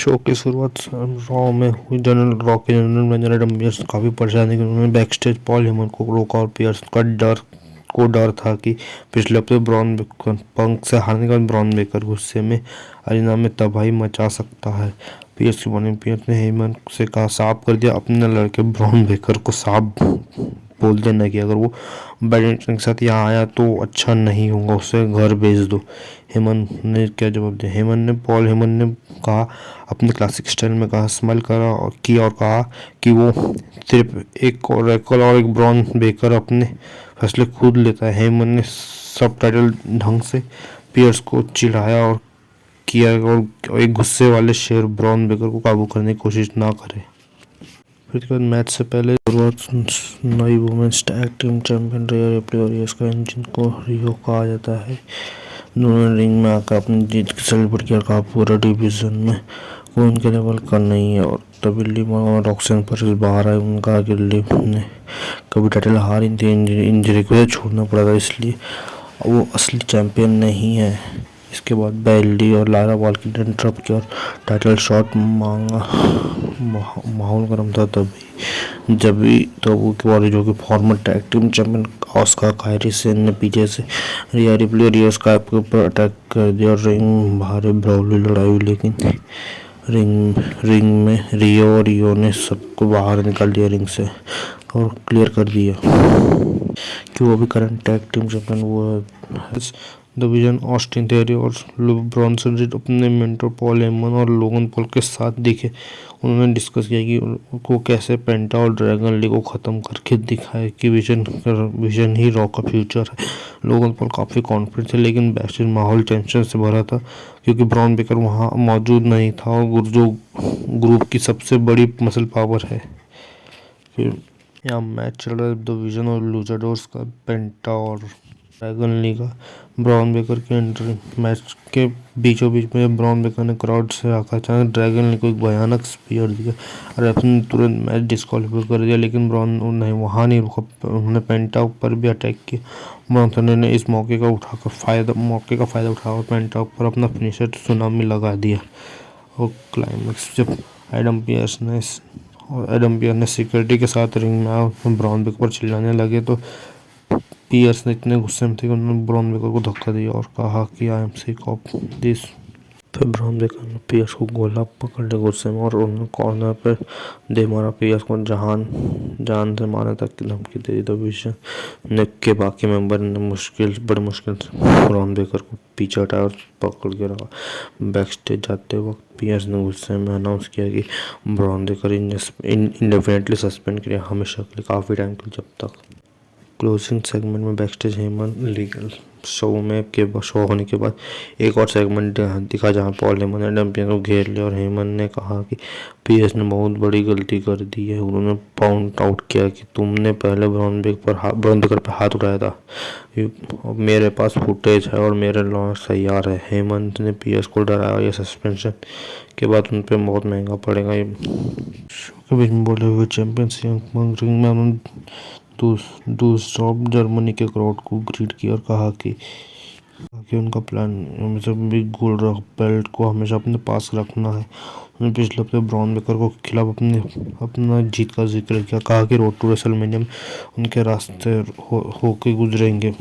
Show की शुरुआत raw में हुई। जनरल मैनेजर एडम पियर्स काफ़ी परेशान थे कि उन्होंने बैकस्टेज पॉल हेमन को रोका और पियर्स को डर था कि पिछले हफ्ते ब्रॉन पंक से हारने के बाद ब्रॉन बेकर गुस्से में अरीना में तबाही मचा सकता है। पियर्स की वार्निंग। पियर्स ने हेमन से कहा, साफ कर दिया अपने लड़के ब्रॉन बेकर को साफ बोल देना कि अगर वो बैडमिंटन के साथ यहाँ आया तो अच्छा नहीं होगा, उसे घर भेज दो। हेमन ने क्या जवाब दिया? पॉल हेमन ने कहा, अपने क्लासिक स्टाइल में कहा, स्माइल करा और कहा कि वो सिर्फ एक रैकल और एक ब्रॉन बेकर अपने फैसले खुद लेता है। हेमन ने सबटाइटल ढंग से पियर्स को चिढ़ाया और किया और एक गुस्से वाले शेर ब्रॉन बेकर को काबू करने की कोशिश ना करे। फिर उसके बाद मैच से पहले शुरुआत नई वुमेन्स टैग टीम चैंपियन रिया रिप्ले और रियो स्काई, जिनको रियो कहा जाता है, उन्होंने रिंग में आकर अपनी जीत की सेलिब्रेट किया। कहा पूरा डिवीजन में कोई उनके लेवल का नहीं है। और तभी लिव और रॉक्सेन पर बाहर आए। उनका कि लिव ने कभी टाइटल हारी थी, इंजरी की वजह छोड़ना पड़ा था, इसलिए वो असली चैंपियन नहीं है। इसके बाद बेल्ली और लारा वाल्की ने इंटरप्ट किया और टाइटल शॉट मांगा। माहौल गर्म था तभी के बाद जो कि former tag team champion Asuka Kairi Sane ने पीछे से रिया रिप्ले और रियो स्काई के ऊपर अटैक कर दिया और रिंग भारी ब्राउली लड़ाई हुई, लेकिन रिंग में रियो ने सबको बाहर निकाल दिया रिंग से और क्लियर कर दिया कि वो भी करंट टैग टीम चैंपियन वो है। डिवीजन ऑस्टिन थियरी और लुक ब्रॉन्सन अपने मेंटर पॉल हेमन और लोगन पॉल के साथ दिखे। उन्होंने डिस्कस किया कि उनको कैसे पेंटा और ड्रैगन लीग को ख़त्म करके दिखाए कि विजन ही रॉ का फ्यूचर है। लोगन पॉल काफ़ी कॉन्फिडेंट थे, लेकिन बैकस्टेज माहौल टेंशन से भरा था क्योंकि ब्रॉन बेकर वहाँ मौजूद नहीं था और जो ग्रुप की सबसे बड़ी मसल पावर है। फिर यहाँ मैच चल रहा है डिवीजन और लूजाडोर्स का, पेंटा और ड्रैगन लीग का। ब्रॉन बेकर के एंट्री मैच के बीचों बीच में ब्रॉन बेकर ने क्राउड से आकर अचानक ड्रैगन लीग को एक भयानक स्पीयर दिया। रेफरी ने तुरंत मैच डिस्क्वालीफाई कर दिया, लेकिन ब्रॉन नहीं वहाँ नहीं रुका। उन्होंने पेंटा पर भी अटैक किया। ब्रॉन ने इस मौके का फ़ायदा उठाकर पेंटा पर अपना फिनिशर सुनामी लगा दिया। और क्लाइमैक्स जब एडम पियर्स ने सिक्योरिटी के साथ रिंग में ब्रॉन बेकर पर चिल्लाने लगे तो पियर्स ने इतने गुस्से में थे कि उन्होंने ब्रॉन बेकर को धक्का दिया और कहा कि I am sick of this. फिर ब्रॉन बेकर ने पियर्स को गोला पकड़ लिया गुस्से में और उन्होंने कॉर्नर पर दे मारा। पियर्स को जान से मारने तक की धमकी दे दी। डिवीजन के बाकी मेंबर ने बड़ी मुश्किल से ब्रॉन बेकर को पीछे हटाया और पकड़ के रखा। बैकस्टेज जाते वक्त पियर्स ने गुस्से में अनाउंस किया कि ब्रॉन बेकर इंडेफिनेटली सस्पेंड किया, हमेशा के लिए, काफ़ी टाइम के लिए, जब तक। क्लोजिंग सेगमेंट में बैकस्टेज हेमन लीगल शो होने के बाद एक और सेगमेंट दिखा जहां पॉल हेमन ने एडम पियर्स को घेर लिया और हेमन ने कहा कि पियर्स ने बहुत बड़ी गलती कर दी है। उन्होंने पॉइंट आउट किया कि तुमने पहले ब्रॉन बेकर पर हाथ उठाया था। मेरे पास फुटेज है और मेरे लॉस तैयार है। हेमन ने पियर्स को डराया और यह सस्पेंशन के बाद उन पर बहुत महंगा पड़ेगा। शो के बीच में बोले हुए चैंपियनशिप रिंग में उन्होंने दूसरा जर्मनी के क्राउड को ग्रीट किया और कहा कि उनका प्लान हमेशा बिग गोल्ड बेल्ट को हमेशा अपने पास रखना है। उन्होंने पिछले हफ्ते ब्रॉन बेकर को खिलाफ अपना जीत का जिक्र किया। कहा कि रोड टू रेसलमेनिया में उनके रास्ते होके गुजरेंगे।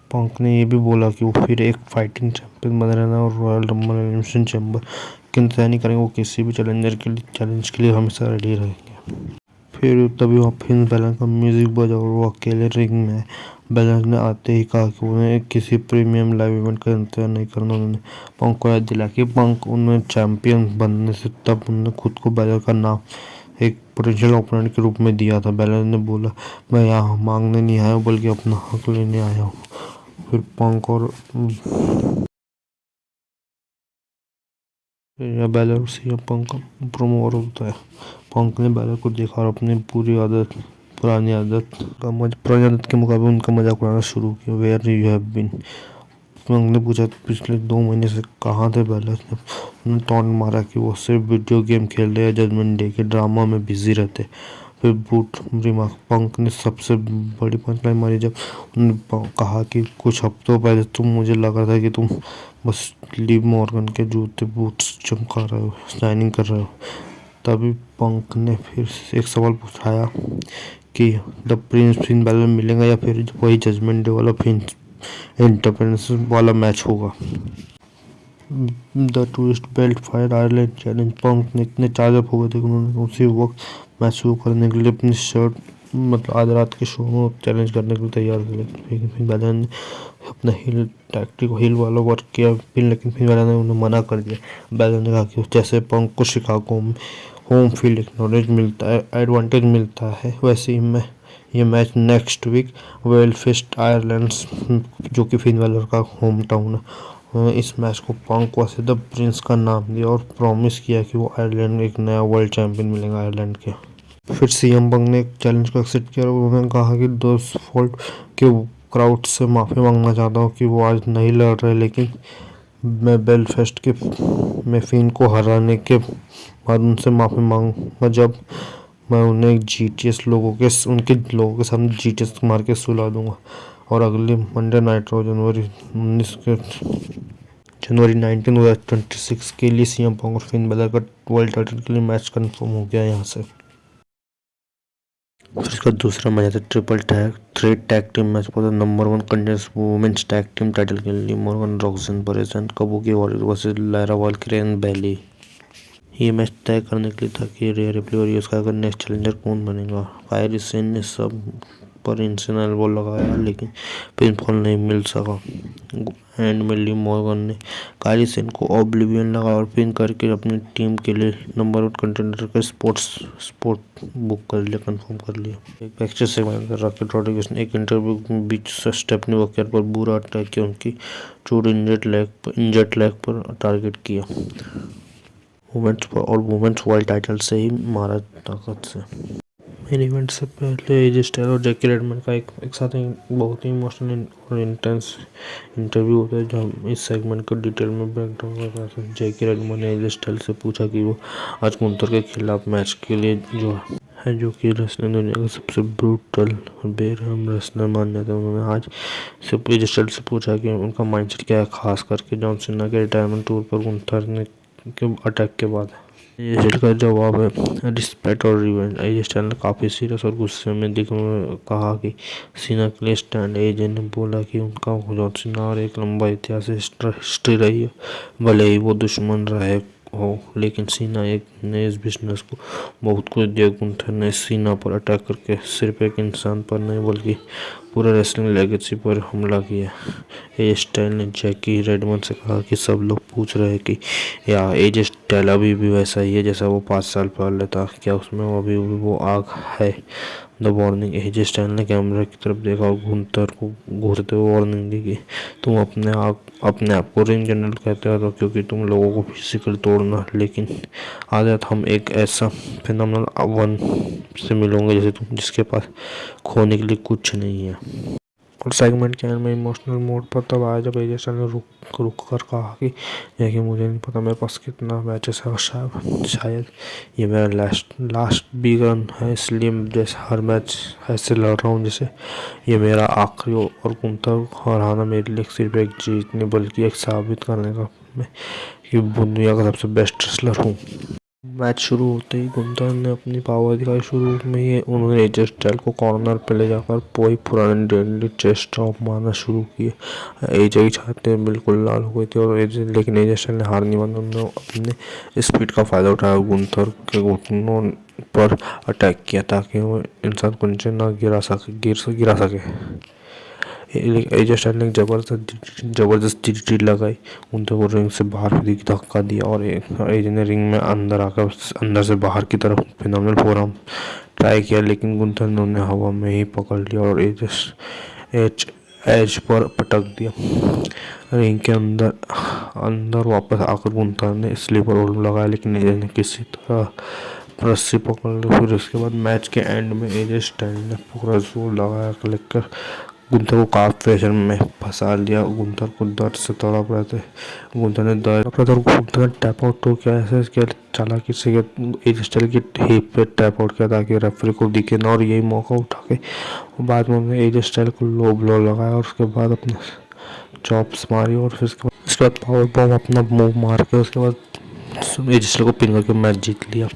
पंक ने यह भी बोला कि वो फिर एक फाइटिंग चैंपियन बने रहना और रॉयल रंबल एलिमिनेशन चैम्बर की इंतजार नहीं करेंगे। वो किसी भी चैलेंज के लिए हमेशा रेडी रहेंगे। फिर तभी वहाँ फिन बैलेंस का म्यूजिक बजा और वो अकेले रिंग में। बैलेंस ने आते ही कहा कि उन्हें किसी प्रीमियम लाइव इवेंट का इंतजार नहीं करना। उन्होंने पंक को याद दिला कि उन्हें चैंपियन बनने से तब उन्होंने खुद को बैलेंस का नाम एक पोटेंशियल ओपोनेंट के रूप में दिया था। बैलेंस ने बोला, मैं यहाँ मांगने नहीं आया हूँ बल्कि अपना हक लेने आया हूँ। फिर पंक और बैलर से पंक प्रोमो और होता है। पंक ने बैलर को देखा और अपनी पुरानी आदत के मुकाबले उनका मजाक उड़ाना शुरू किया। Where you have been? Punk ने पूछा, पिछले 2 महीने से कहाँ थे बैलर ने? उन्होंने टॉन्ट मारा कि वो सिर्फ वीडियो गेम खेल रहे या जजमेंट डे के ड्रामा में बिजी रहते। फिर बूट रिमार्क पंक ने सबसे बड़ी पंचलाइन मारी जब उन्होंने कहा कि कुछ हफ्तों पहले तुम मुझे लगा था कि तुम बस लिव मॉर्गन के जूते बूट्स चमका रहे हो, साइनिंग कर रहे हो। तभी पंक ने फिर एक सवाल पूछाया कि द प्रिंस फिन बैलर मिलेगा या फिर वही जजमेंट डे वाला फिन इंडिपेंडेंस वाला मैच होगा। The tourist belt fire Ireland challenge Punk ने इतने चार्जअप हो गए थे कि उन्होंने उसी वक्त मैच शुरू करने के लिए अपनी शर्ट मतलब आधी रात के शो में चैलेंज करने के लिए तैयार थे, लेकिन फिन बैलर ने अपना हिल टैक्टिक हिल वाला वर्क किया फिर, लेकिन फिन बैलर ने उन्हें मना कर दिया। बैलर ने कहा कि जैसे पंक को शिकागो में होम फील्ड एक्नॉलेज मिलता है, एडवांटेज मिलता है, वैसे ही मैं ये मैच नेक्स्ट वीक वेलफेस्ट आयरलैंड्स जो कि फिन बैलर का होम टाउन है, इस मैच को पंक वर्सेस द प्रिंस का नाम दिया और प्रॉमिस किया कि वो आयरलैंड में एक नया वर्ल्ड चैंपियन मिलेगा आयरलैंड के। फिर सीएम पंक ने एक चैलेंज को एक्सेप्ट किया और उन्होंने कहा कि दोस्त फॉल्ट के क्राउड से माफ़ी मांगना चाहता हूँ कि वो आज नहीं लड़ रहे, लेकिन मैं बेलफेस्ट के में फिन को हराने के बाद उनसे माफ़ी मांगूंगा जब मैं उन्हें जीटीएस उनके लोगों के सामने जीटीएस मार के सुला दूंगा। और अगले मंडे नाइट रो जनवरी 19 2026 के लिए सीएम पंक और फिन बैलर का वर्ल्ड टाइटल के लिए मैच कंफर्म हो गया यहाँ से। फिर इसका दूसरा मैच था triple threat tag team match पर number 1 contenders women's tag team title के लिए Morgan Roxanne Perez and Kabuki warrior versus Lyra Valkyria and Bayley. ये मैच तय करने के लिए था कि रिया रिप्ले और युस्का का नेक्स्ट चैलेंजर कौन बनेगा। कायरी सेन ने सब पर इंसान एल्बो लगाया लेकिन पिनफॉल नहीं मिल सका। एंड में लिव मॉर्गन ने कायरी सेन को ऑब्लिवियन लगा और पिन करके अपनी टीम के लिए नंबर 1 कंटेंडर का स्पोर्ट बुक कर लिया, कंफर्म कर लिया। एक बैकस्टेज सेगमेंट रॉकेट रॉड्रिगेज ने एक इंटरव्यू के बीच स्टेफनी वॉकर पर बुरा अटैक किया, उनकी चोट इंजर्ड लेग पर टारगेट किया वुमेन्स पर और वुमेन्स वर्ल्ड टाइटल से ही मारा ताकत से। मेन इवेंट से पहले एजे स्टाइल्स और जैकी रेडमैन का एक साथ बहुत ही इमोशनल और इंटेंस इंटरव्यू होता है जहाँ हम इस सेगमेंट को डिटेल में ब्रेकडाउन करते हैं। जैकी रेडमैन ने एजे स्टाइल्स से पूछा कि वो आज गुंथर के खिलाफ मैच के लिए जो कि रेसलिंग दुनिया का सबसे ब्रूटल और बेरहम रेसलर मान जाते हैं। उन्होंने आज से एजे स्टाइल्स से पूछा कि उनका माइंडसेट क्या है, खास करके जॉन सीना के रिटायरमेंट टूर पर गुंथर ने के अटैक के बाद। एजे का जवाब है रिस्पेक्ट और रिवेंज। एजे स्टाइल ने काफ़ी सीरियस और गुस्से में कहा कि सीना के लिए स्टैंड। एजे ने बोला कि उनका जॉन सीना और एक लंबा इतिहास हिस्ट्री रही है, भले ही वो दुश्मन रहे हो, लेकिन सीना एक ने इस बिजनेस को बहुत कुछ दिया। गुंथर ने सीना पर अटैक करके सिर्फ एक इंसान पर नहीं बल्कि पूरे रेसलिंग लेगेसी पर हमला किया। एजे स्टाइल ने जैकी रेडमैन से कहा कि सब लोग पूछ रहे हैं कि या एजे स्टाइल अभी भी वैसा ही है जैसा वो 5 साल पहले था, क्या उसमें अभी भी वो आग है। The warning. एजे स्टाइल ने कैमरा की तरफ देखा और गुंथर को घूरते हुए वार्निंग दी कि तुम अपने आप को रिंग जनरल कहते हो क्योंकि तुम लोगों को फिजिकल तोड़ना, लेकिन आज हम एक ऐसा फिनोमिनल वन से मिलोगे जैसे तुम जिसके पास खोने के लिए कुछ नहीं है। और सेगमेंट के एंड में इमोशनल मोड पर तब आया जब एजे स्टाइल ने रुक कर कहा कि मुझे नहीं पता मेरे पास कितना मैचेस है, शायद ये मेरा लास्ट बिग रन है, इसलिए जैसे हर मैच ऐसे लड़ रहा हूँ जैसे ये मेरा आखिरी और गुंथर हराना मेरे लिए सिर्फ एक जीत नहीं बल्कि एक साबित करने का मैं कि दुनिया का सबसे बेस्ट रेसलर हूँ। मैच शुरू होते ही गुंथर ने अपनी पावर दिखाई। शुरू में ही उन्होंने एजे स्टाइल को कॉर्नर पे ले जाकर वही पुराने डेडली चेस्ट ड्रॉप मारना शुरू किए। एजे की छाती बिल्कुल लाल हो गई थी और लेकिन एजे स्टाइल ने हार नहीं माना। उन्होंने अपने स्पीड का फायदा उठाया, गुंथर के घुटनों पर अटैक किया ताकि वो इंसान को नीचे ना गिरा सके। एजे स्टाइल ने जबरदस्त डीडीटी लगाई, गुंथर को रिंग से बाहर धक्का दिया और एजे ने रिंग में अंदर से बाहर की तरफ फिनोमिनल फोरआर्म ट्राई किया, लेकिन गुंथर ने उन्हें हवा में ही पकड़ लिया और एज पर पटक दिया। रिंग के अंदर वापस आकर गुंथर ने स्लीपर होल्ड लगाया, लेकिन एजे ने किसी तरह रस्सी पकड़ ली। फिर उसके बाद मैच के एंड में एजे स्टाइल ने पूरा जोर लगाया लेकर गुंथर को काफ प्रेशर में फंसा लिया। गुंथर को दर्द से तड़प रहे थे। गुंथर ने गुंथर ने टैप आउट तो किया, ऐसे किया चालाकी से एज स्टाइल की हिप पे टैप आउट किया ताकि रेफरी को दिखे ना, और यही मौका उठा के बाद में उन्होंने एज स्टाइल को लो ब्लो लगाया और उसके बाद अपने चॉप्स मारी और फिर उसके बाद पावर बॉम्ब अपना मूव मार के उसके बाद एज स्टाइल को पिन करके मैच जीत लिया।